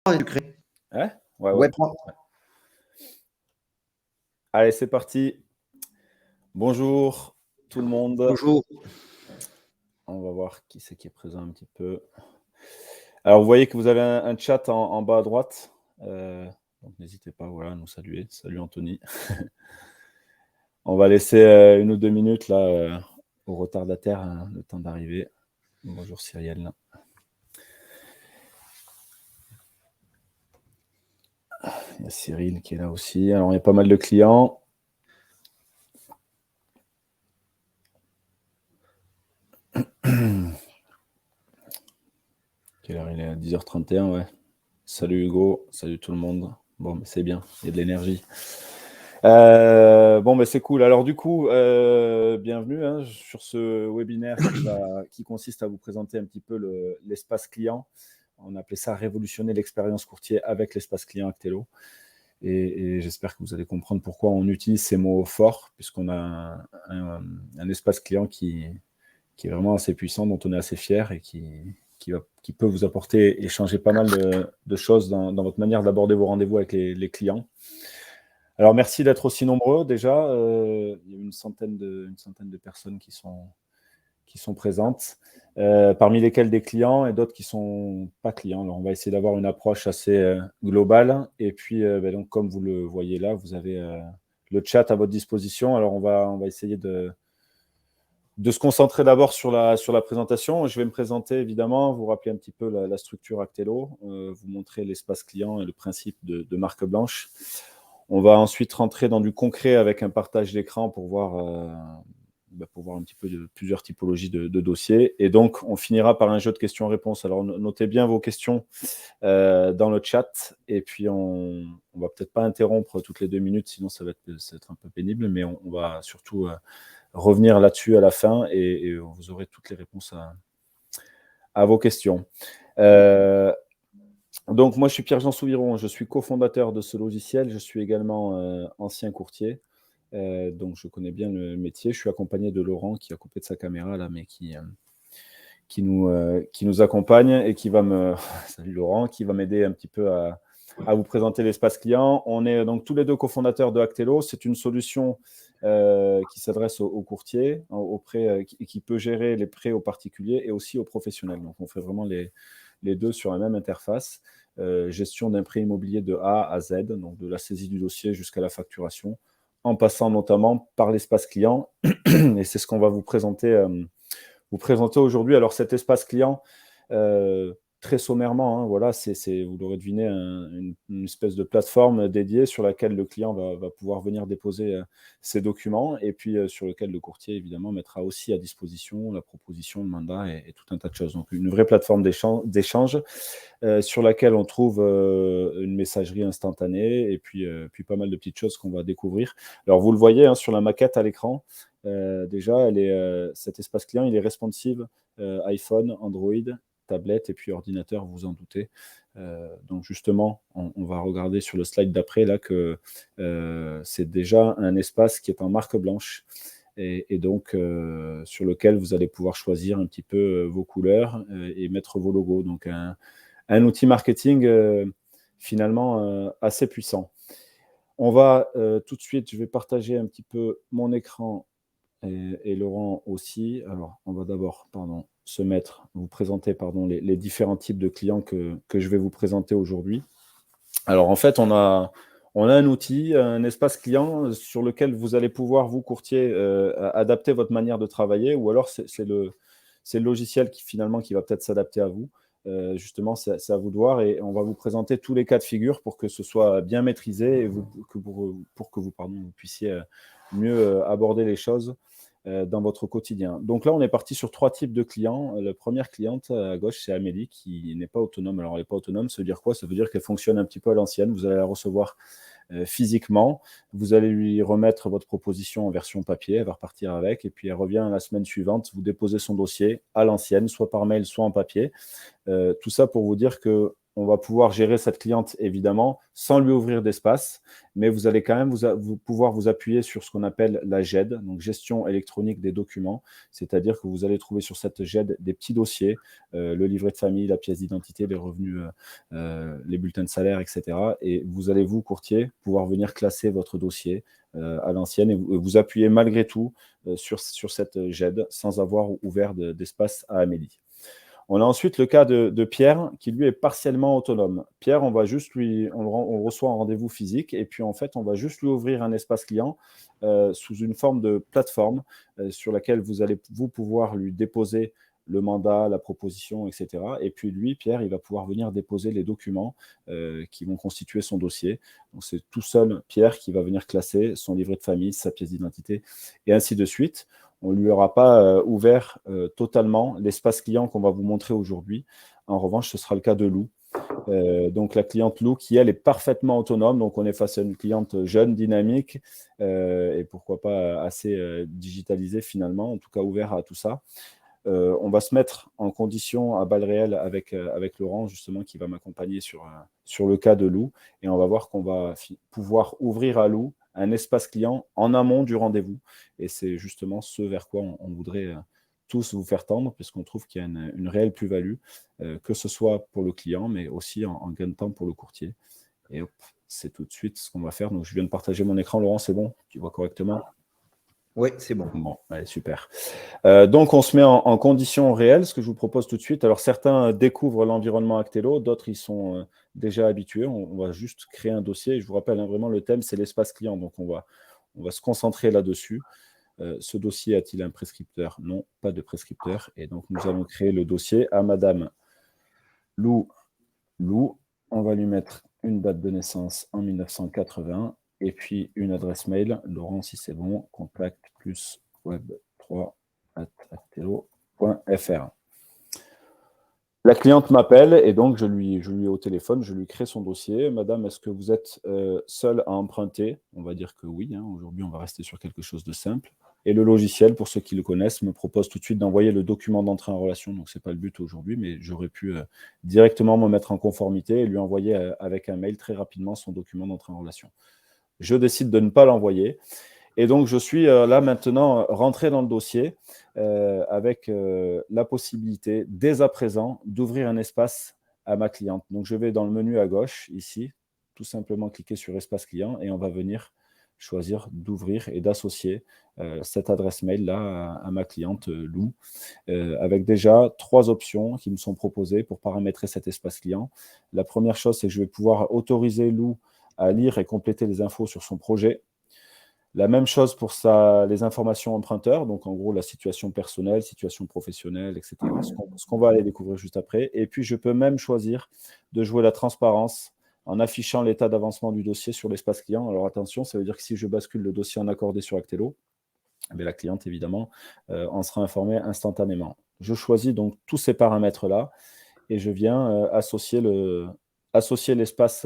Ouais, ouais, Ouais, ouais. Allez, c'est parti. Bonjour tout le monde. bonjour. On va voir qui c'est qui est présent un petit peu. Alors, vous voyez que vous avez un chat en bas à droite. Donc, n'hésitez pas voilà, à nous saluer. Salut Anthony. On va laisser 1 ou 2 minutes là, aux retardataires, hein, le temps d'arriver. Bonjour Cyrielle. Il y a Cyril qui est là aussi. Alors, il y a pas mal de clients. Quelle heure il est? 10h31, ouais. Salut Hugo, salut tout le monde. Bon, mais c'est bien, il y a de l'énergie. Bon, c'est cool. Alors du coup, bienvenue hein, sur ce webinaire qui consiste à vous présenter un petit peu l'espace client. On appelait ça révolutionner l'expérience courtier avec l'espace client Actello. Et j'espère que vous allez comprendre pourquoi on utilise ces mots forts, puisqu'on a un espace client qui est vraiment assez puissant, dont on est assez fier et qui peut vous apporter et changer pas mal de choses dans votre manière d'aborder vos rendez-vous avec les clients. Alors, merci d'être aussi nombreux déjà. Il y a une centaine de personnes qui sont présentes, parmi lesquelles des clients et d'autres qui ne sont pas clients. Alors, on va essayer d'avoir une approche assez globale. Et puis, donc, comme vous le voyez là, vous avez le chat à votre disposition. Alors, on va essayer de se concentrer d'abord sur la présentation. Je vais me présenter évidemment, vous rappeler un petit peu la structure Actello, vous montrer l'espace client et le principe de marque blanche. On va ensuite rentrer dans du concret avec un partage d'écran pour voir un petit peu de plusieurs typologies de dossiers. Et donc, on finira par un jeu de questions-réponses. Alors, notez bien vos questions dans le chat. Et puis, on ne va peut-être pas interrompre toutes les 2 minutes, sinon ça va être un peu pénible. Mais on va surtout revenir là-dessus à la fin et vous aurez toutes les réponses à vos questions. Donc, moi, je suis Pierre-Jean Souviron, je suis cofondateur de ce logiciel. Je suis également ancien courtier. Donc, je connais bien le métier. Je suis accompagné de Laurent qui a coupé de sa caméra, là, mais qui nous accompagne et qui va Salut Laurent, qui va m'aider un petit peu à vous présenter l'espace client. On est donc tous les deux cofondateurs de Actello. C'est une solution qui s'adresse aux courtiers, qui peut gérer les prêts aux particuliers et aussi aux professionnels. Donc, on fait vraiment les deux sur la même interface. Gestion d'un prêt immobilier de A à Z, donc de la saisie du dossier jusqu'à la facturation, en passant notamment par l'espace client. Et c'est ce qu'on va vous présenter aujourd'hui. Alors, cet espace client, très sommairement, hein, voilà, vous l'aurez deviné, une espèce de plateforme dédiée sur laquelle le client va pouvoir venir déposer ses documents et puis sur lequel le courtier, évidemment, mettra aussi à disposition la proposition, le mandat et tout un tas de choses. Donc, une vraie plateforme d'échange sur laquelle on trouve une messagerie instantanée et puis pas mal de petites choses qu'on va découvrir. Alors, vous le voyez hein, sur la maquette à l'écran, déjà, cet espace client, il est responsive iPhone, Android, tablette et puis ordinateur, vous vous en doutez. Donc justement, on va regarder sur le slide d'après là que c'est déjà un espace qui est en marque blanche et donc sur lequel vous allez pouvoir choisir un petit peu vos couleurs et mettre vos logos. Donc un outil marketing finalement assez puissant. On va tout de suite, je vais partager un petit peu mon écran et Laurent aussi. Alors, on va d'abord vous présenter les différents types de clients que je vais vous présenter aujourd'hui. Alors, en fait, on a un outil, un espace client sur lequel vous allez pouvoir, vous, courtier, adapter votre manière de travailler, ou alors c'est le logiciel qui va peut-être s'adapter à vous. Justement, c'est à vous de voir et on va vous présenter tous les cas de figure pour que ce soit bien maîtrisé et pour que vous puissiez mieux aborder les choses dans votre quotidien. Donc là, on est parti sur 3 types de clients. La première cliente à gauche, c'est Amélie, qui n'est pas autonome. Alors, elle n'est pas autonome, ça veut dire quoi? Ça veut dire qu'elle fonctionne un petit peu à l'ancienne. Vous allez la recevoir physiquement. Vous allez lui remettre votre proposition en version papier. Elle va repartir avec. Et puis, elle revient la semaine suivante. Vous déposez son dossier à l'ancienne, soit par mail, soit en papier. Tout ça pour vous dire que on va pouvoir gérer cette cliente, évidemment, sans lui ouvrir d'espace, mais vous allez quand même pouvoir vous appuyer sur ce qu'on appelle la GED, donc gestion électronique des documents, c'est-à-dire que vous allez trouver sur cette GED des petits dossiers, le livret de famille, la pièce d'identité, les revenus, les bulletins de salaire, etc. Et vous allez, vous, courtier, pouvoir venir classer votre dossier à l'ancienne et vous appuyer malgré tout sur cette GED sans avoir ouvert d'espace à Amélie. On a ensuite le cas de Pierre, qui lui est partiellement autonome. Pierre, on reçoit un rendez-vous physique, et puis en fait, on va juste lui ouvrir un espace client sous une forme de plateforme sur laquelle vous allez pouvoir lui déposer le mandat, la proposition, etc. Et puis lui, Pierre, il va pouvoir venir déposer les documents qui vont constituer son dossier. Donc c'est tout seul Pierre qui va venir classer son livret de famille, sa pièce d'identité, et ainsi de suite. On ne lui aura pas ouvert totalement l'espace client qu'on va vous montrer aujourd'hui. En revanche, ce sera le cas de Lou. Donc la cliente Lou, qui elle est parfaitement autonome. Donc on est face à une cliente jeune, dynamique, et pourquoi pas assez digitalisée finalement, en tout cas ouvert à tout ça. On va se mettre en condition à balles réelles avec Laurent, justement, qui va m'accompagner sur le cas de Lou. Et on va voir qu'on va pouvoir ouvrir à Lou un espace client en amont du rendez-vous. Et c'est justement ce vers quoi on voudrait tous vous faire tendre, puisqu'on trouve qu'il y a une réelle plus-value, que ce soit pour le client, mais aussi en gain de temps pour le courtier. Et hop, c'est tout de suite ce qu'on va faire. Donc, je viens de partager mon écran. Laurent, c'est bon? Tu vois correctement? Oui, c'est bon. Bon, allez, super. Donc, on se met en conditions réelles, ce que je vous propose tout de suite. Alors, certains découvrent l'environnement Actelo, d'autres, ils sont déjà habitués. On va juste créer un dossier. Et je vous rappelle, vraiment, le thème, c'est l'espace client. Donc, on va se concentrer là-dessus. Ce dossier a-t-il un prescripteur? Non, pas de prescripteur. Et donc, nous allons créer le dossier à Madame Lou. On va lui mettre une date de naissance en 1980 et puis une adresse mail. Laurent, si c'est bon, contact plus web3@actelo.fr. La cliente m'appelle et donc je lui ai au téléphone, je lui crée son dossier. Madame, est-ce que vous êtes seule à emprunter? On va dire que oui. Aujourd'hui, on va rester sur quelque chose de simple. Et le logiciel, pour ceux qui le connaissent, me propose tout de suite d'envoyer le document d'entrée en relation. Donc, ce n'est pas le but aujourd'hui, mais j'aurais pu directement me mettre en conformité et lui envoyer avec un mail très rapidement son document d'entrée en relation. Je décide de ne pas l'envoyer. Et donc, je suis là maintenant rentré dans le dossier avec la possibilité, dès à présent, d'ouvrir un espace à ma cliente. Donc, je vais dans le menu à gauche, ici, tout simplement cliquer sur Espace client et on va venir choisir d'ouvrir et d'associer cette adresse mail-là à ma cliente Lou, avec déjà 3 options qui me sont proposées pour paramétrer cet espace client. La première chose, c'est que je vais pouvoir autoriser Lou à lire et compléter les infos sur son projet. La même chose pour les informations emprunteurs, donc en gros la situation personnelle, situation professionnelle, etc. Ce qu'on va aller découvrir juste après. Et puis je peux même choisir de jouer la transparence en affichant l'état d'avancement du dossier sur l'espace client. Alors attention, ça veut dire que si je bascule le dossier en accordé sur Actelo, la cliente évidemment en sera informée instantanément. Je choisis donc tous ces paramètres-là et je viens associer l'espace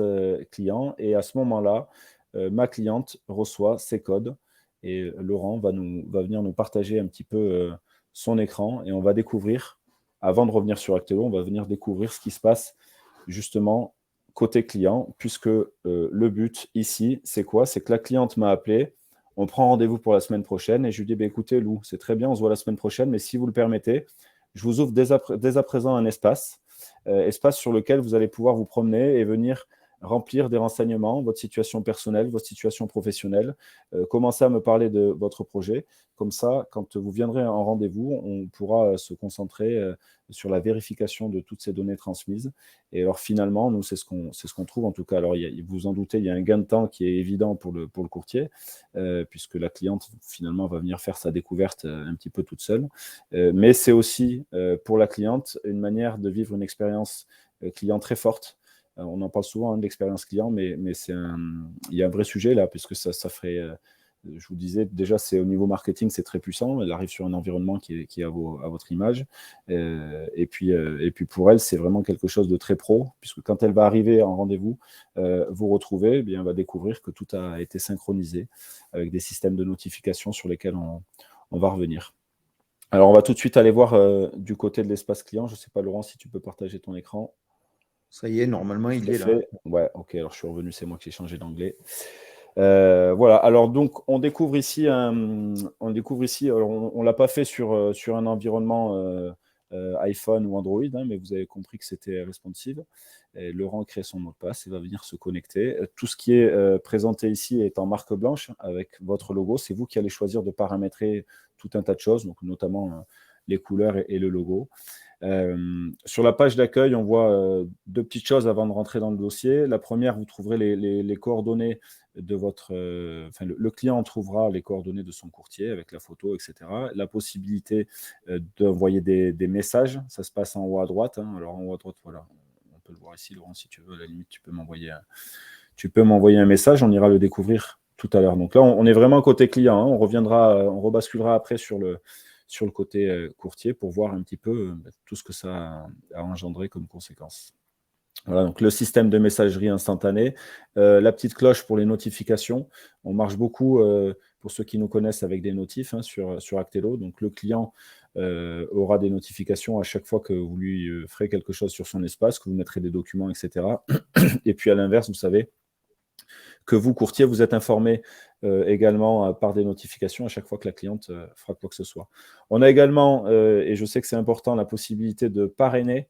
client et à ce moment-là, ma cliente reçoit ses codes et Laurent va venir nous partager un petit peu son écran et on va découvrir, avant de revenir sur Actelo, on va venir découvrir ce qui se passe justement côté client, puisque le but ici, c'est quoi? C'est que la cliente m'a appelé, on prend rendez-vous pour la semaine prochaine et je lui dis, écoutez Lou, c'est très bien, on se voit la semaine prochaine, mais si vous le permettez, je vous ouvre dès à présent un espace sur lequel vous allez pouvoir vous promener et venir remplir des renseignements, votre situation personnelle, votre situation professionnelle, commencer à me parler de votre projet. Comme ça, quand vous viendrez en rendez-vous, on pourra se concentrer sur la vérification de toutes ces données transmises. Et alors finalement, nous, c'est ce qu'on trouve en tout cas. Alors, vous en doutez, il y a un gain de temps qui est évident pour le courtier, puisque la cliente, finalement, va venir faire sa découverte un petit peu toute seule. Mais c'est aussi, pour la cliente, une manière de vivre une expérience client très forte. On en parle souvent de l'expérience client, mais il y a un vrai sujet là, puisque ça ferait, je vous disais, déjà, c'est au niveau marketing, c'est très puissant. Elle arrive sur un environnement qui est à votre image. Et puis pour elle, c'est vraiment quelque chose de très pro, puisque quand elle va arriver en rendez-vous, vous retrouver, eh bien, elle va découvrir que tout a été synchronisé avec des systèmes de notification sur lesquels on va revenir. Alors, on va tout de suite aller voir du côté de l'espace client. Je ne sais pas, Laurent, si tu peux partager ton écran. Ça y est, normalement, il C'est est là. fait. Ouais, ok, alors je suis revenu, c'est moi qui ai changé d'anglais. Voilà, alors donc on découvre ici, alors on ne l'a pas fait sur un environnement iPhone ou Android, hein, mais vous avez compris que c'était responsive. Et Laurent crée son mot de passe et va venir se connecter. Tout ce qui est présenté ici est en marque blanche avec votre logo. C'est vous qui allez choisir de paramétrer tout un tas de choses, donc notamment les couleurs et le logo. Sur la page d'accueil, on voit deux petites choses avant de rentrer dans le dossier. La première, vous trouverez les coordonnées de votre... le client trouvera les coordonnées de son courtier avec la photo, etc. La possibilité d'envoyer des messages. Ça se passe en haut à droite. Hein. Alors en haut à droite, voilà. On peut le voir ici, Laurent, si tu veux. À la limite, tu peux m'envoyer un message. On ira le découvrir tout à l'heure. Donc là, on est vraiment côté client. Hein. On rebasculera après sur le côté courtier pour voir un petit peu tout ce que ça a engendré comme conséquence. Voilà, donc le système de messagerie instantanée, la petite cloche pour les notifications. On marche beaucoup, pour ceux qui nous connaissent, avec des notifs hein, sur Actelo. Donc le client aura des notifications à chaque fois que vous lui ferez quelque chose sur son espace, que vous mettrez des documents, etc. Et puis à l'inverse, vous savez que vous, courtier, vous êtes informé également par des notifications à chaque fois que la cliente fera quoi que ce soit. On a également, et je sais que c'est important, la possibilité de parrainer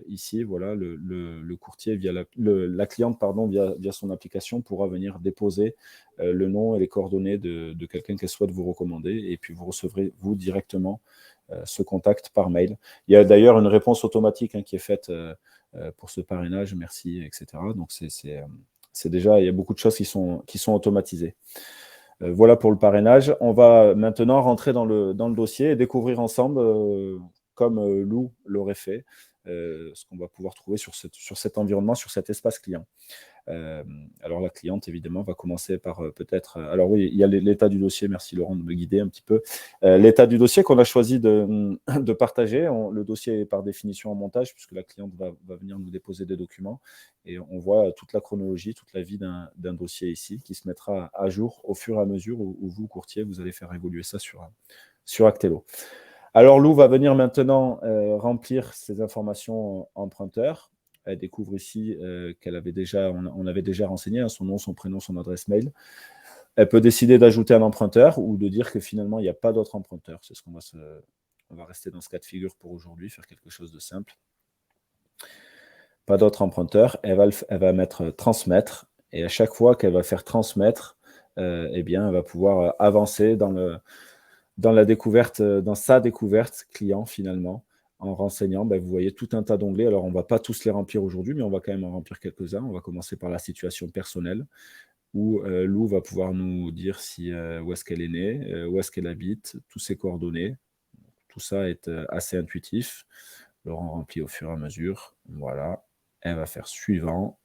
ici, voilà, le courtier, la cliente, pardon, via son application, pourra venir déposer le nom et les coordonnées de quelqu'un qu'elle souhaite vous recommander, et puis vous recevrez, vous, directement, ce contact par mail. Il y a d'ailleurs une réponse automatique hein, qui est faite pour ce parrainage, merci, etc. Donc, c'est déjà, il y a beaucoup de choses qui sont automatisées. Voilà pour le parrainage. On va maintenant rentrer dans le dossier et découvrir ensemble, comme Lou l'aurait fait, ce qu'on va pouvoir trouver sur cet environnement, sur cet espace client. Alors la cliente, évidemment, va commencer par peut-être... alors oui, il y a l'état du dossier, merci Laurent de me guider un petit peu. L'état du dossier qu'on a choisi de partager, le dossier est par définition en montage, puisque la cliente va venir nous déposer des documents, et on voit toute la chronologie, toute la vie d'un dossier ici, qui se mettra à jour au fur et à mesure où vous, courtier, vous allez faire évoluer ça sur Actelo. Alors Lou va venir maintenant remplir ses informations emprunteur. Elle découvre ici qu'elle avait déjà, on avait déjà renseigné hein, son nom, son prénom, son adresse mail. Elle peut décider d'ajouter un emprunteur ou de dire que finalement, il n'y a pas d'autre emprunteur. C'est ce qu'on on va rester dans ce cas de figure pour aujourd'hui, faire quelque chose de simple. Pas d'autre emprunteur. Elle va mettre transmettre. Et à chaque fois qu'elle va faire transmettre, eh bien, elle va pouvoir avancer dans la découverte, dans sa découverte client finalement. En renseignant, vous voyez tout un tas d'onglets. Alors, on ne va pas tous les remplir aujourd'hui, mais on va quand même en remplir quelques-uns. On va commencer par la situation personnelle, où Lou va pouvoir nous dire où est-ce qu'elle est née, où est-ce qu'elle habite, tous ses coordonnées. Tout ça est assez intuitif. Laurent remplit au fur et à mesure. Voilà. Elle va faire suivant.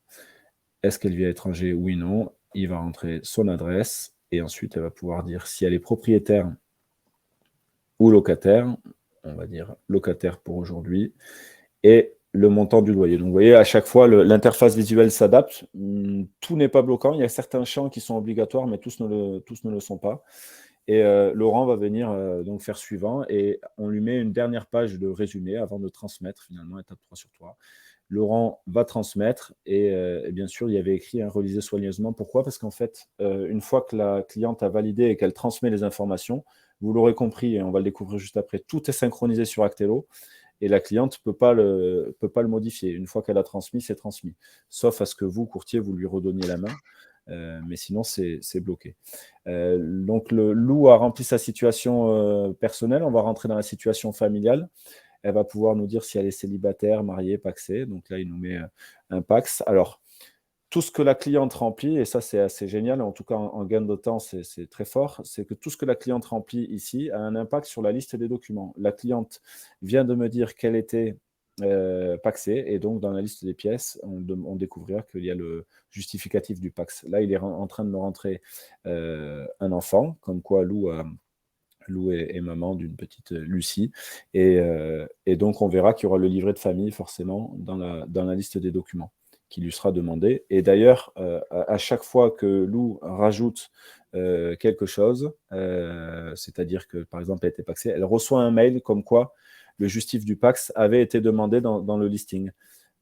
Est-ce qu'elle vit à l'étranger? Oui, non. Il va rentrer son adresse. Et ensuite, elle va pouvoir dire si elle est propriétaire ou locataire. On va dire locataire pour aujourd'hui, et le montant du loyer. Donc, vous voyez, à chaque fois, l'interface visuelle s'adapte. Tout n'est pas bloquant. Il y a certains champs qui sont obligatoires, mais tous ne le sont pas. Et Laurent va venir donc faire suivant, et on lui met une dernière page de résumé avant de transmettre, finalement, étape 3 sur 3. Laurent va transmettre, et bien sûr, il y avait écrit relisez soigneusement. Pourquoi? Parce qu'en fait, une fois que la cliente a validé et qu'elle transmet les informations, vous l'aurez compris, et on va le découvrir juste après, tout est synchronisé sur Actelo, et la cliente ne peut pas le modifier. Une fois qu'elle a transmis, c'est transmis. Sauf à ce que vous, courtier, vous lui redonniez la main, mais sinon, c'est bloqué. Donc, Lou a rempli sa situation personnelle. On va rentrer dans la situation familiale. Elle va pouvoir nous dire si elle est célibataire, mariée, paxée. Donc là, il nous met un pax. Alors, tout ce que la cliente remplit, et ça c'est assez génial, en tout cas en gain de temps c'est très fort, c'est que tout ce que la cliente remplit ici a un impact sur la liste des documents. La cliente vient de me dire qu'elle était paxée, et donc dans la liste des pièces, on découvrira qu'il y a le justificatif du pax. Là, il est en train de me rentrer un enfant, comme quoi Lou est maman d'une petite Lucie, et donc on verra qu'il y aura le livret de famille forcément dans la liste des documents qui lui sera demandé. Et d'ailleurs, à chaque fois que Lou rajoute quelque chose, c'est-à-dire que, par exemple, elle était paxée, elle reçoit un mail comme quoi le justif du Pax avait été demandé dans le listing.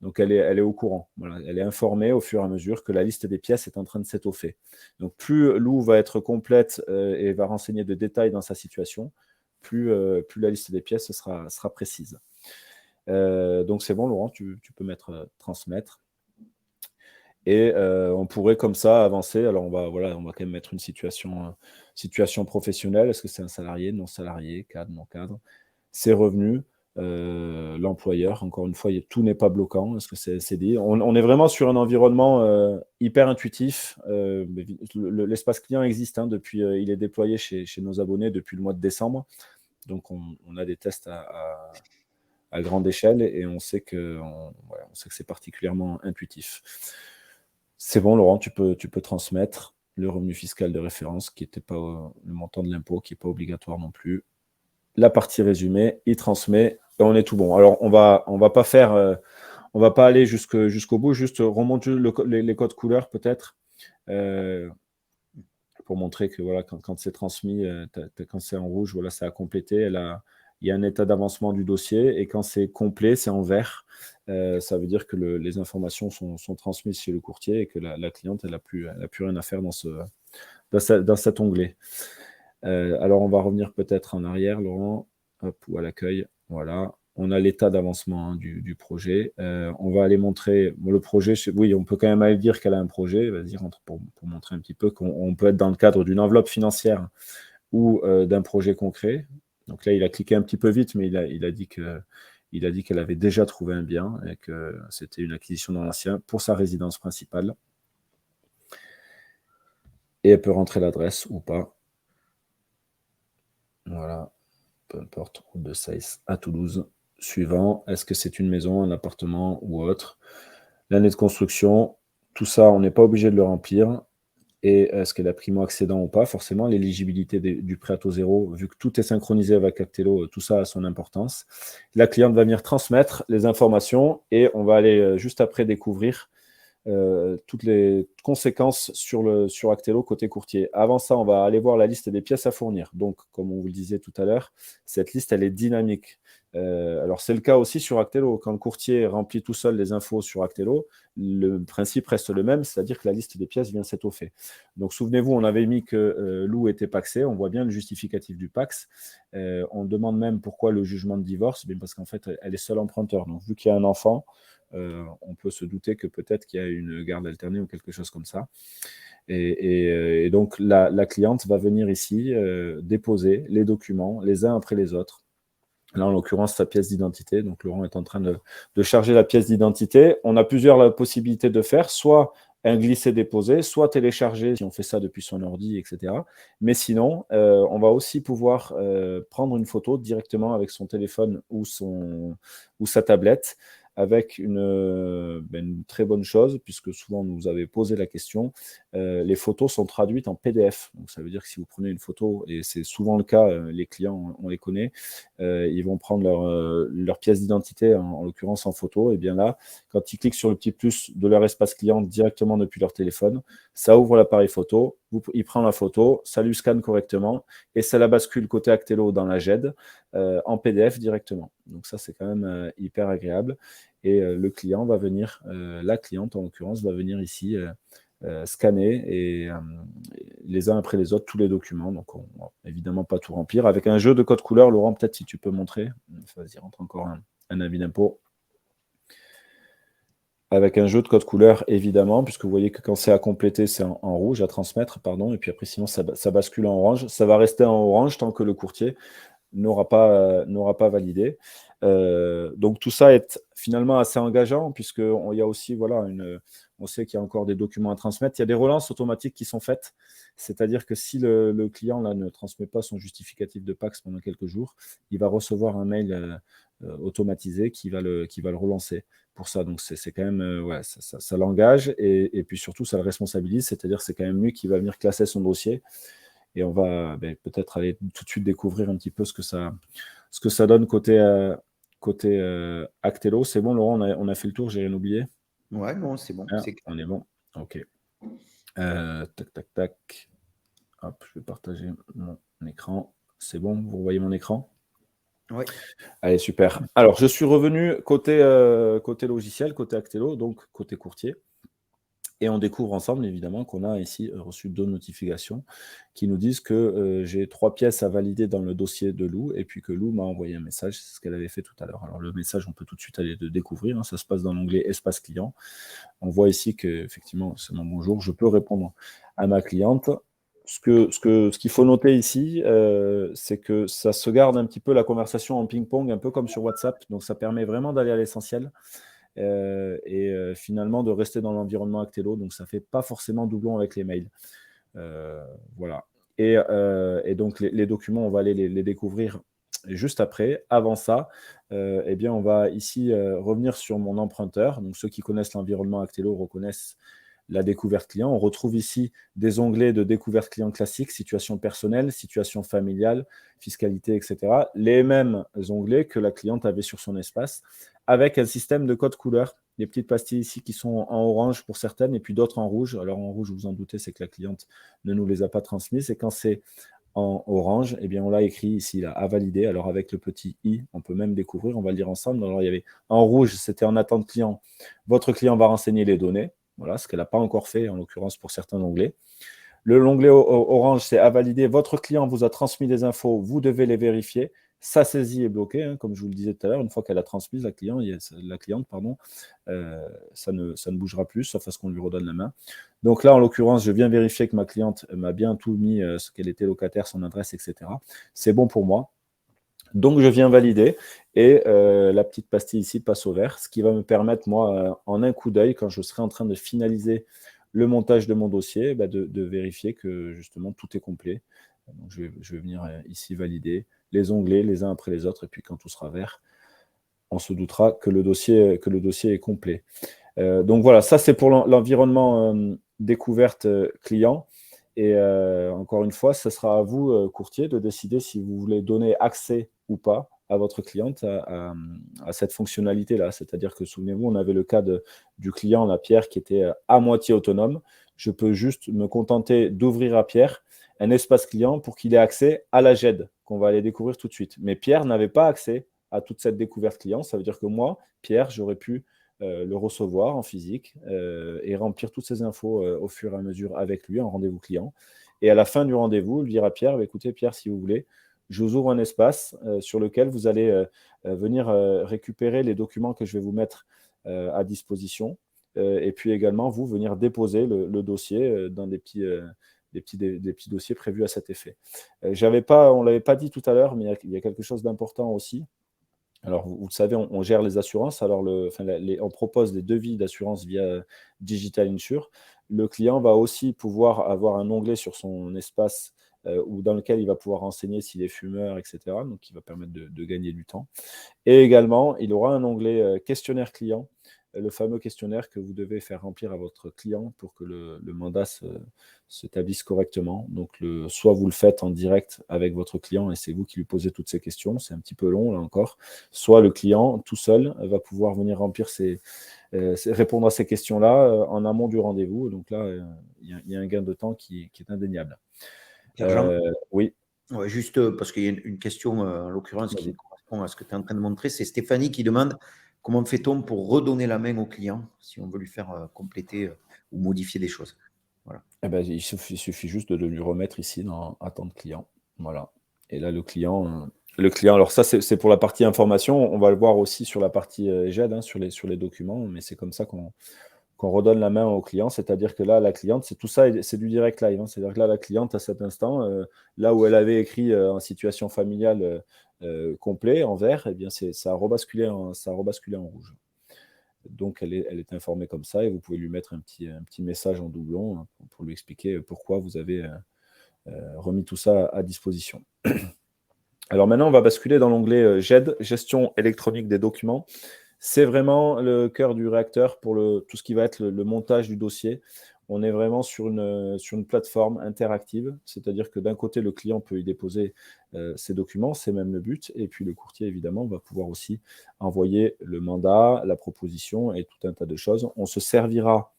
Donc, elle est au courant. Voilà. Elle est informée au fur et à mesure que la liste des pièces est en train de s'étoffer. Donc, plus Lou va être complète et va renseigner de détails dans sa situation, plus la liste des pièces sera précise. Donc, c'est bon, Laurent, tu peux mettre transmettre. Et on pourrait comme ça avancer. Alors, on va quand même mettre une situation professionnelle. Est-ce que c'est un salarié, non salarié, cadre, non cadre? Ses revenus, l'employeur. Encore une fois, tout n'est pas bloquant. Est-ce que c'est CDI? On est vraiment sur un environnement hyper intuitif. L'espace client existe depuis, il est déployé chez nos abonnés depuis le mois de décembre. Donc, on a des tests à grande échelle et on sait que c'est particulièrement intuitif. C'est bon, Laurent, tu peux transmettre le revenu fiscal de référence, qui n'était pas le montant de l'impôt, qui n'est pas obligatoire non plus. La partie résumée, il transmet et on est tout bon. Alors, on va pas aller jusqu'au bout, juste remonter les codes couleurs peut-être pour montrer que voilà, quand c'est transmis, quand c'est en rouge, voilà, ça a complété. Il y a un état d'avancement du dossier et quand c'est complet, c'est en vert. Ça veut dire que les informations sont transmises chez le courtier et que la cliente, elle n'a plus rien à faire dans cet onglet. Alors, on va revenir peut-être en arrière, Laurent, ou à l'accueil. Voilà. On a l'état d'avancement du projet. On va aller montrer le projet. Oui, on peut quand même aller dire qu'elle a un projet. Vas-y, rentre pour montrer un petit peu qu'on peut être dans le cadre d'une enveloppe financière ou d'un projet concret. Donc là, il a cliqué un petit peu vite, mais il a dit qu'elle avait déjà trouvé un bien et que c'était une acquisition dans l'ancien pour sa résidence principale. Et elle peut rentrer l'adresse ou pas. Voilà, peu importe, route de Seyss à Toulouse. Suivant, est-ce que c'est une maison, un appartement ou autre? L'année de construction, tout ça, on n'est pas obligé de le remplir. Et est-ce qu'elle a primo-accédant ou pas? Forcément, l'éligibilité du prêt à taux zéro, vu que tout est synchronisé avec Actelo, tout ça a son importance. La cliente va venir transmettre les informations et on va aller juste après découvrir toutes les conséquences sur Actelo côté courtier. Avant ça, on va aller voir la liste des pièces à fournir. Donc, comme on vous le disait tout à l'heure, cette liste, elle est dynamique. Alors, c'est le cas aussi sur Actelo. Quand le courtier remplit tout seul les infos sur Actelo, le principe reste le même, c'est-à-dire que la liste des pièces vient s'étoffer. Donc, souvenez-vous, on avait mis que Lou était paxé. On voit bien le justificatif du Pax. On demande même pourquoi le jugement de divorce. Bien parce qu'en fait, elle est seule emprunteur. Donc, vu qu'il y a un enfant, on peut se douter que peut-être qu'il y a une garde alternée ou quelque chose comme ça. Et donc, la cliente va venir ici déposer les documents les uns après les autres. Là, en l'occurrence, sa pièce d'identité. Donc, Laurent est en train de charger la pièce d'identité. On a plusieurs possibilités de faire, soit un glisser-déposer, soit télécharger si on fait ça depuis son ordi, etc. Mais sinon, on va aussi pouvoir prendre une photo directement avec son téléphone ou sa tablette avec une très bonne chose, puisque souvent nous avez posé la question, les photos sont traduites en PDF. Donc ça veut dire que si vous prenez une photo, et c'est souvent le cas, les clients, on les connaît, ils vont prendre leur pièce d'identité, en l'occurrence en photo, et bien là, quand ils cliquent sur le petit plus de leur espace client directement depuis leur téléphone, ça ouvre l'appareil photo, il prend la photo, ça lui scanne correctement, et ça la bascule côté Actelo dans la GED en PDF directement. Donc ça, c'est quand même hyper agréable. Et le client va venir, la cliente en l'occurrence, va venir ici scanner et les uns après les autres tous les documents. Donc, on va évidemment pas tout remplir. Avec un jeu de code couleur, Laurent, peut-être si tu peux montrer. Vas-y, rentre encore un avis d'impôt. Avec un jeu de code couleur, évidemment, puisque vous voyez que quand c'est à compléter, c'est en rouge, à transmettre, pardon, et puis après, sinon, ça bascule en orange. Ça va rester en orange tant que le courtier n'aura pas validé. Donc tout ça est finalement assez engageant, puisqu'il y a aussi, voilà, on sait qu'il y a encore des documents à transmettre. Il y a des relances automatiques qui sont faites, c'est-à-dire que si le client là, ne transmet pas son justificatif de Pax pendant quelques jours, il va recevoir un mail automatisé qui va le relancer pour ça. Donc c'est quand même, ouais, ça l'engage et puis surtout ça le responsabilise, c'est-à-dire c'est quand même lui qui va venir classer son dossier. Et on va peut-être aller tout de suite découvrir un petit peu ce que ça donne côté Actelo. C'est bon, Laurent, on a fait le tour, j'ai rien oublié? Ouais, bon, c'est bon. Ah, on est bon. OK. Tac, tac, tac. Hop, je vais partager mon écran. C'est bon, vous voyez mon écran? Oui. Allez, super. Alors, je suis revenu côté logiciel, côté Actelo, donc côté courtier. Et on découvre ensemble, évidemment, qu'on a ici reçu 2 notifications qui nous disent que j'ai 3 pièces à valider dans le dossier de Lou et puis que Lou m'a envoyé un message, c'est ce qu'elle avait fait tout à l'heure. Alors, le message, on peut tout de suite aller le découvrir, hein, ça se passe dans l'onglet Espace client. On voit ici qu'effectivement, c'est mon bonjour, je peux répondre à ma cliente. Ce qu'il faut noter ici, c'est que ça se garde un petit peu la conversation en ping-pong, un peu comme sur WhatsApp. Donc, ça permet vraiment d'aller à l'essentiel et finalement de rester dans l'environnement Actelo. Donc, ça ne fait pas forcément doublon avec les mails. Voilà. Et donc, les documents, on va aller les découvrir juste après. Avant ça, eh bien, on va ici revenir sur mon emprunteur. Donc, ceux qui connaissent l'environnement Actelo reconnaissent la découverte client. On retrouve ici des onglets de découverte client classique, situation personnelle, situation familiale, fiscalité, etc. Les mêmes onglets que la cliente avait sur son espace, avec un système de code couleur. Des petites pastilles ici qui sont en orange pour certaines et puis d'autres en rouge. Alors en rouge, vous en doutez, c'est que la cliente ne nous les a pas transmises. Et quand c'est en orange, eh bien on l'a écrit ici, là, à valider. Alors avec le petit i, on peut même découvrir, on va le lire ensemble. Alors il y avait en rouge, c'était en attente client. Votre client va renseigner les données. Voilà, ce qu'elle n'a pas encore fait, en l'occurrence pour certains onglets. L'onglet orange, c'est à valider. Votre client vous a transmis des infos, vous devez les vérifier. Sa saisie est bloquée, hein, comme je vous le disais tout à l'heure. Une fois qu'elle a transmis la cliente, ça ne bougera plus, sauf à ce qu'on lui redonne la main. Donc là, en l'occurrence, je viens vérifier que ma cliente m'a bien tout mis, ce qu'elle était locataire, son adresse, etc. C'est bon pour moi. Donc, je viens valider et la petite pastille ici passe au vert, ce qui va me permettre, moi, en un coup d'œil, quand je serai en train de finaliser le montage de mon dossier, de vérifier que justement tout est complet. Donc, je vais venir ici valider les onglets les uns après les autres et puis quand tout sera vert, on se doutera que le dossier est complet. Donc voilà, ça c'est pour l'environnement découverte client. Et encore une fois, ce sera à vous, courtier, de décider si vous voulez donner accès ou pas à votre cliente à cette fonctionnalité-là. C'est-à-dire que, souvenez-vous, on avait le cas du client, la Pierre, qui était à moitié autonome. Je peux juste me contenter d'ouvrir à Pierre un espace client pour qu'il ait accès à la GED, qu'on va aller découvrir tout de suite. Mais Pierre n'avait pas accès à toute cette découverte client. Ça veut dire que moi, Pierre, j'aurais pu le recevoir en physique et remplir toutes ces infos au fur et à mesure avec lui en rendez-vous client. Et à la fin du rendez-vous, lui dire à Pierre, écoutez Pierre, si vous voulez, je vous ouvre un espace sur lequel vous allez venir récupérer les documents que je vais vous mettre à disposition. Et puis également, vous, venir déposer le dossier dans des petits dossiers prévus à cet effet. On ne l'avait pas dit tout à l'heure, mais il y a quelque chose d'important aussi. Alors, vous le savez, on gère les assurances. Alors, on propose des devis d'assurance via Digital Insure. Le client va aussi pouvoir avoir un onglet sur son espace dans lequel il va pouvoir renseigner s'il est fumeur, etc. Donc, qui va permettre de gagner du temps. Et également, il aura un onglet questionnaire client, le fameux questionnaire que vous devez faire remplir à votre client pour que le mandat s'établisse correctement. Donc, soit vous le faites en direct avec votre client et c'est vous qui lui posez toutes ces questions, c'est un petit peu long là encore, soit le client tout seul va pouvoir venir répondre à ces questions-là en amont du rendez-vous. Donc là, il y a un gain de temps qui est indéniable. Pierre-Jean, Oui, ouais, juste parce qu'il y a une question, en l'occurrence, qui vas-y. correspond à ce que tu es en train de montrer. C'est Stéphanie qui demande comment fait-on pour redonner la main au client si on veut lui faire compléter ou modifier des choses. Voilà. Eh ben, il suffit juste de lui remettre ici dans attente client. Voilà. Et là, le client, alors ça, c'est pour la partie information. On va le voir aussi sur la partie GED, hein, sur les documents, mais c'est comme ça qu'on redonne la main au client. C'est-à-dire que là, la cliente, c'est tout ça, c'est du direct live, hein. C'est-à-dire que là, la cliente, à cet instant, là où elle avait écrit en situation familiale complet, en vert, eh bien, ça a rebasculé en rouge. Donc, elle est informée comme ça et vous pouvez lui mettre un petit message en doublon pour lui expliquer pourquoi vous avez remis tout ça à disposition. Alors maintenant, on va basculer dans l'onglet GED, gestion électronique des documents. C'est vraiment le cœur du réacteur pour tout ce qui va être le montage du dossier. On est vraiment sur une plateforme interactive, c'est-à-dire que d'un côté, le client peut y déposer ses documents, c'est même le but, et puis le courtier, évidemment, va pouvoir aussi envoyer le mandat, la proposition et tout un tas de choses. On se servira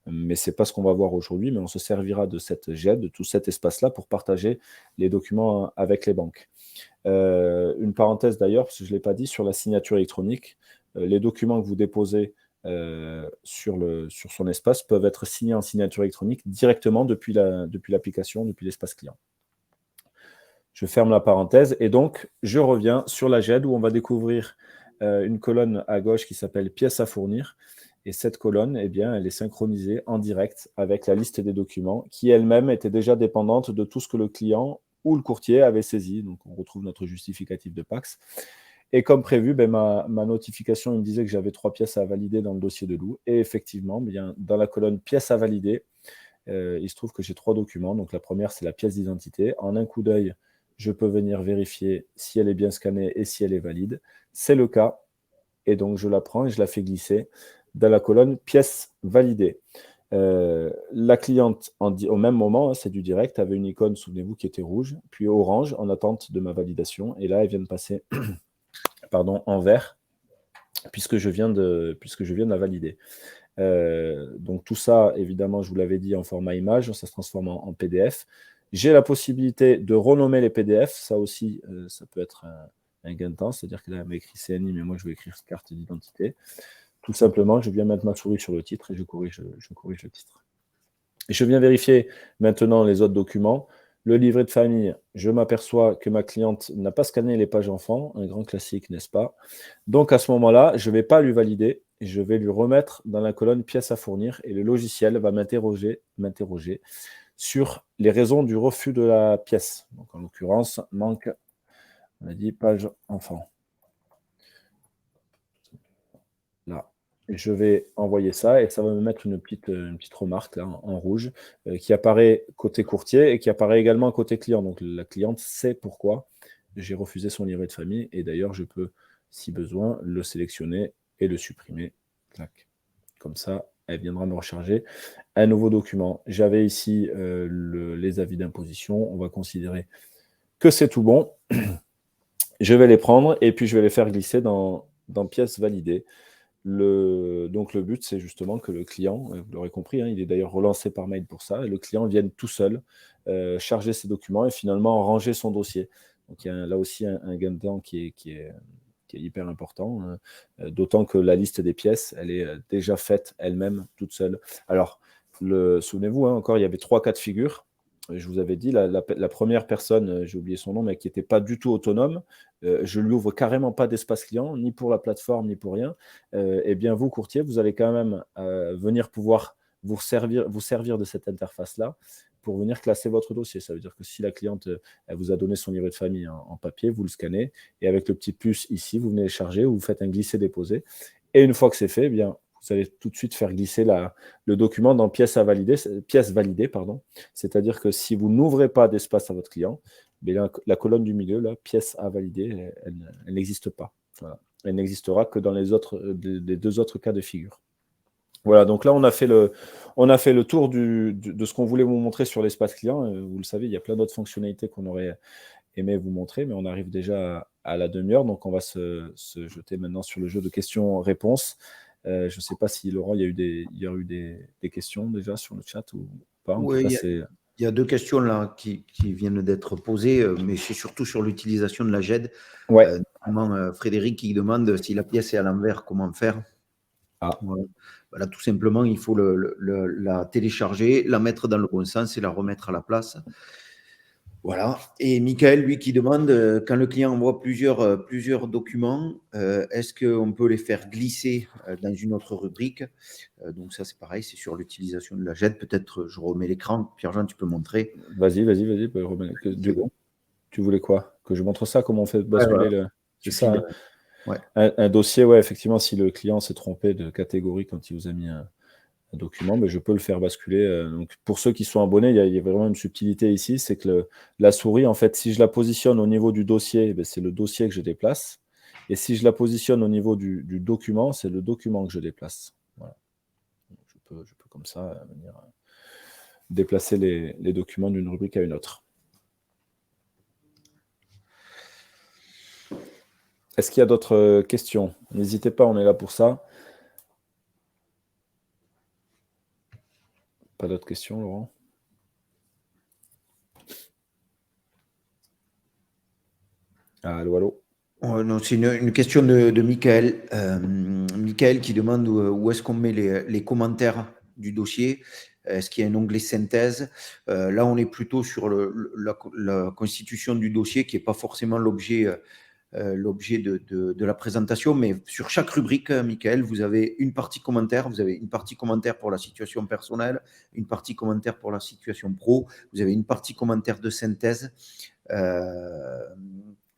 mais ce n'est pas ce qu'on va voir aujourd'hui, mais on se servira de cette GED, de tout cet espace-là, pour partager les documents avec les banques. Une parenthèse d'ailleurs, parce que je ne l'ai pas dit, sur la signature électronique, les documents que vous déposez sur son espace peuvent être signés en signature électronique directement depuis l'application, depuis l'espace client. Je ferme la parenthèse et donc je reviens sur la GED où on va découvrir une colonne à gauche qui s'appelle pièces à fournir. Et cette colonne, eh bien, elle est synchronisée en direct avec la liste des documents qui elle-même était déjà dépendante de tout ce que le client ou le courtier avait saisi. Donc on retrouve notre justificatif de Pax. Et comme prévu, ben, ma notification il me disait que j'avais 3 pièces à valider dans le dossier de Lou. Et effectivement, bien, dans la colonne pièces à valider, il se trouve que j'ai 3 documents. Donc la première, c'est la pièce d'identité. En un coup d'œil, je peux venir vérifier si elle est bien scannée et si elle est valide. C'est le cas. Et donc, je la prends et je la fais glisser dans la colonne pièces validées. La cliente, au même moment, hein, c'est du direct, avait une icône, souvenez-vous, qui était rouge, puis orange en attente de ma validation. Et là, elle vient de passer en vert, puisque je viens de la valider. Donc tout ça, évidemment, je vous l'avais dit, en format image, ça se transforme en PDF. J'ai la possibilité de renommer les PDF, ça aussi, ça peut être un gain de temps, c'est-à-dire que là, elle m'a écrit CNI, mais moi, je vais écrire carte d'identité. Tout simplement, je viens mettre ma souris sur le titre et je corrige le titre. Et je viens vérifier maintenant les autres documents. Le livret de famille, je m'aperçois que ma cliente n'a pas scanné les pages enfants, un grand classique, n'est-ce pas? Donc à ce moment-là, je ne vais pas lui valider, je vais lui remettre dans la colonne pièces à fournir et le logiciel va m'interroger sur les raisons du refus de la pièce. Donc en l'occurrence, manque, on a dit page enfant. Là. Je vais envoyer ça et ça va me mettre une petite remarque là, en rouge qui apparaît côté courtier et qui apparaît également côté client. Donc la cliente sait pourquoi j'ai refusé son livret de famille et d'ailleurs je peux, si besoin, le sélectionner et le supprimer. Clac. Comme ça, elle viendra me recharger un nouveau document. J'avais ici les avis d'imposition. On va considérer que c'est tout bon. Je vais les prendre et puis je vais les faire glisser dans pièces validées. Donc le but, c'est justement que le client, vous l'aurez compris, hein, il est d'ailleurs relancé par mail pour ça, et le client vienne tout seul charger ses documents et finalement ranger son dossier. Donc il y a là aussi un gain de temps qui est hyper important, hein, d'autant que la liste des pièces, elle est déjà faite elle-même, toute seule. Alors, souvenez-vous, hein, encore, il y avait 3 cas de figure. Je vous avais dit, la première personne, j'ai oublié son nom, mais qui n'était pas du tout autonome, je lui ouvre carrément pas d'espace client, ni pour la plateforme, ni pour rien. Eh bien, vous, courtier, vous allez quand même venir pouvoir vous servir de cette interface-là pour venir classer votre dossier. Ça veut dire que si la cliente elle vous a donné son livret de famille en papier, vous le scannez, et avec le petit plus ici, vous venez le charger, vous faites un glisser-déposer. Et une fois que c'est fait, eh bien, vous allez tout de suite faire glisser le document dans pièces validées, c'est-à-dire que si vous n'ouvrez pas d'espace à votre client, bien, la colonne du milieu, là, pièces à valider, elle n'existe pas. Voilà. Elle n'existera que dans les 2 autres cas de figure. Voilà, donc là, on a fait le tour de ce qu'on voulait vous montrer sur l'espace client. Vous le savez, il y a plein d'autres fonctionnalités qu'on aurait aimé vous montrer, mais on arrive déjà à la demi-heure, donc on va se jeter maintenant sur le jeu de questions-réponses. Je ne sais pas si, Laurent, il y a eu des questions déjà sur le chat ou pas. En tout cas, il y a 2 questions là qui viennent d'être posées, mais c'est surtout sur l'utilisation de la GED. Ouais. Notamment Frédéric qui demande si la pièce est à l'envers, comment faire? Voilà, tout simplement, il faut la télécharger, la mettre dans le bon sens et la remettre à la place. Voilà. Et Michael, lui, qui demande, quand le client envoie plusieurs documents, est-ce qu'on peut les faire glisser dans une autre rubrique? Donc ça, c'est pareil, c'est sur l'utilisation de la GED. Peut-être, je remets l'écran. Pierre-Jean, tu peux montrer. Vas-y. Tu voulais quoi? Que je montre ça, comment on fait basculer le... C'est ça, hein. Ouais. Un dossier, ouais, effectivement, si le client s'est trompé de catégorie quand il vous a mis un document, mais je peux le faire basculer. Donc, pour ceux qui sont abonnés, il y a vraiment une subtilité ici, c'est que la souris, en fait, si je la positionne au niveau du dossier, c'est le dossier que je déplace. Et si je la positionne au niveau du document, c'est le document que je déplace. Voilà. Donc, je peux comme ça venir déplacer les documents d'une rubrique à une autre. Est-ce qu'il y a d'autres questions? N'hésitez pas, on est là pour ça. Pas d'autres questions, Laurent? Allô, allô? Non, c'est une question de Michael. Michael qui demande où est-ce qu'on met les commentaires du dossier. Est-ce qu'il y a un onglet synthèse? Là, on est plutôt sur la constitution du dossier qui n'est pas forcément l'objet de la présentation, mais sur chaque rubrique, Michael, vous avez une partie commentaire, vous avez une partie commentaire pour la situation personnelle, une partie commentaire pour la situation pro, vous avez une partie commentaire de synthèse.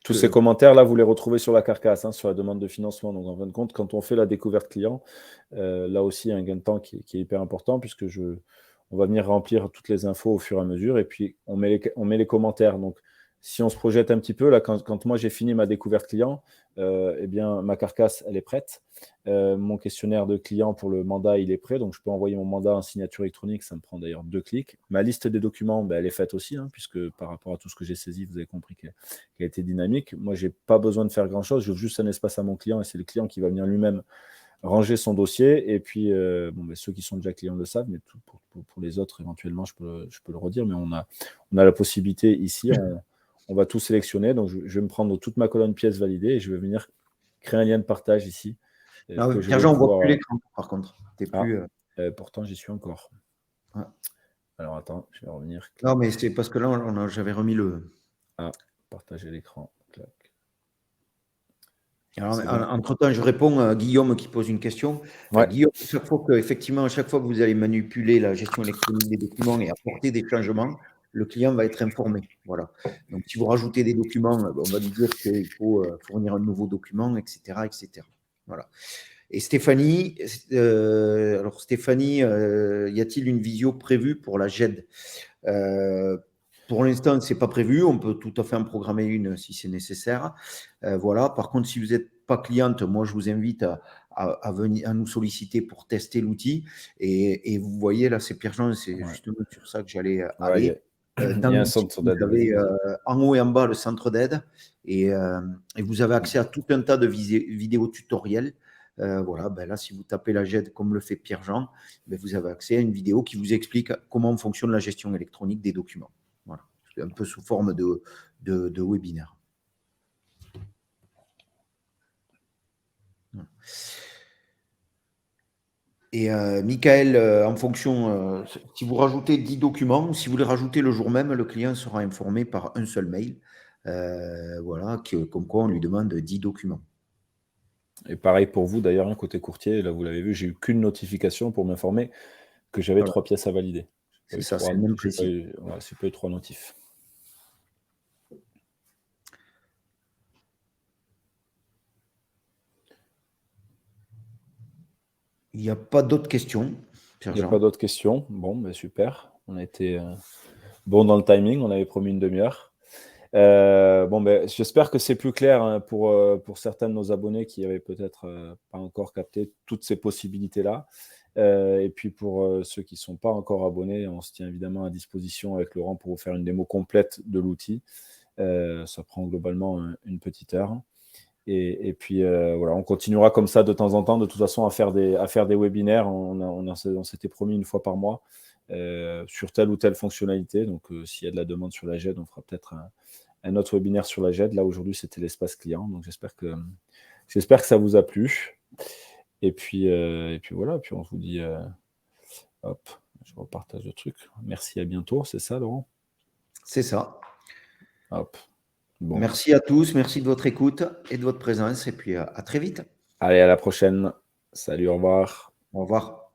Tous ces commentaires-là, vous les retrouvez sur la carcasse, sur la demande de financement. Donc, en fin de compte, quand on fait la découverte client, là aussi, il y a un gain de temps qui est hyper important puisque on va venir remplir toutes les infos au fur et à mesure et puis on met les commentaires. Donc, si on se projette un petit peu, là, quand moi j'ai fini ma découverte client, eh bien, ma carcasse, elle est prête. Mon questionnaire de client pour le mandat, il est prêt. Donc, je peux envoyer mon mandat en signature électronique. Ça me prend d'ailleurs 2 clics. Ma liste des documents, elle est faite aussi, puisque par rapport à tout ce que j'ai saisi, vous avez compris qu'elle a été dynamique. Moi, je n'ai pas besoin de faire grand-chose. J'ouvre juste un espace à mon client et c'est le client qui va venir lui-même ranger son dossier. Et puis, ceux qui sont déjà clients le savent, mais pour les autres, éventuellement, je peux le redire. Mais on a la possibilité ici. On va tout sélectionner. Donc, je vais me prendre toute ma colonne pièces validée et je vais venir créer un lien de partage ici. Pierre-Jean, on ne voit plus l'écran, par contre. Pourtant, j'y suis encore. Ah. Alors, attends, je vais revenir. Non, mais c'est parce que là, j'avais remis le... Partager l'écran. Entre-temps, je réponds à Guillaume qui pose une question. Ouais. Guillaume, chaque fois que vous allez manipuler la gestion électronique des documents et apporter des changements, le client va être informé. Voilà. Donc, si vous rajoutez des documents, on va lui dire qu'il faut fournir un nouveau document, etc., etc. Voilà. Et Stéphanie, y a-t-il une visio prévue pour la GED? Pour l'instant, ce n'est pas prévu. On peut tout à fait en programmer une si c'est nécessaire. Voilà. Par contre, si vous n'êtes pas cliente, moi, je vous invite à venir à nous solliciter pour tester l'outil. Et vous voyez, là, c'est Pierre-Jean, c'est justement sur ça que j'allais aller. Dans un centre d'aide. Vous avez en haut et en bas le centre d'aide. Et vous avez accès à tout un tas de vidéos tutoriels. Voilà, là, si vous tapez la GED comme le fait Pierre-Jean, vous avez accès à une vidéo qui vous explique comment fonctionne la gestion électronique des documents. Voilà, c'est un peu sous forme de webinaire. Et Michael, en fonction, si vous rajoutez 10 documents, si vous les rajoutez le jour même, le client sera informé par un seul mail. Voilà, comme quoi on lui demande 10 documents. Et pareil pour vous, d'ailleurs, côté courtier, là, vous l'avez vu, j'ai eu qu'une notification pour m'informer que j'avais 3 pièces à valider. C'est ça, c'est le même principe. C'est pas eu 3 notifs. Il n'y a pas d'autres questions. Il n'y a pas d'autres questions. Bon, super. On a été bon dans le timing. On avait promis une demi-heure. J'espère que c'est plus clair pour certains de nos abonnés qui n'avaient peut-être pas encore capté toutes ces possibilités-là. Et puis pour ceux qui ne sont pas encore abonnés, on se tient évidemment à disposition avec Laurent pour vous faire une démo complète de l'outil. Ça prend globalement une petite heure. Et puis voilà, on continuera comme ça de temps en temps, de toute façon, à faire des webinaires. On s'était promis une fois par mois sur telle ou telle fonctionnalité. Donc, s'il y a de la demande sur la GED, on fera peut-être un autre webinaire sur la GED. Là, aujourd'hui, c'était l'espace client. Donc, j'espère que ça vous a plu. Et puis voilà, puis on vous dit, hop, je repartage le truc. Merci, à bientôt. C'est ça, Laurent? C'est ça. Hop. Bon. Merci à tous, merci de votre écoute et de votre présence. Et puis, à très vite. Allez, à la prochaine. Salut, au revoir. Au revoir.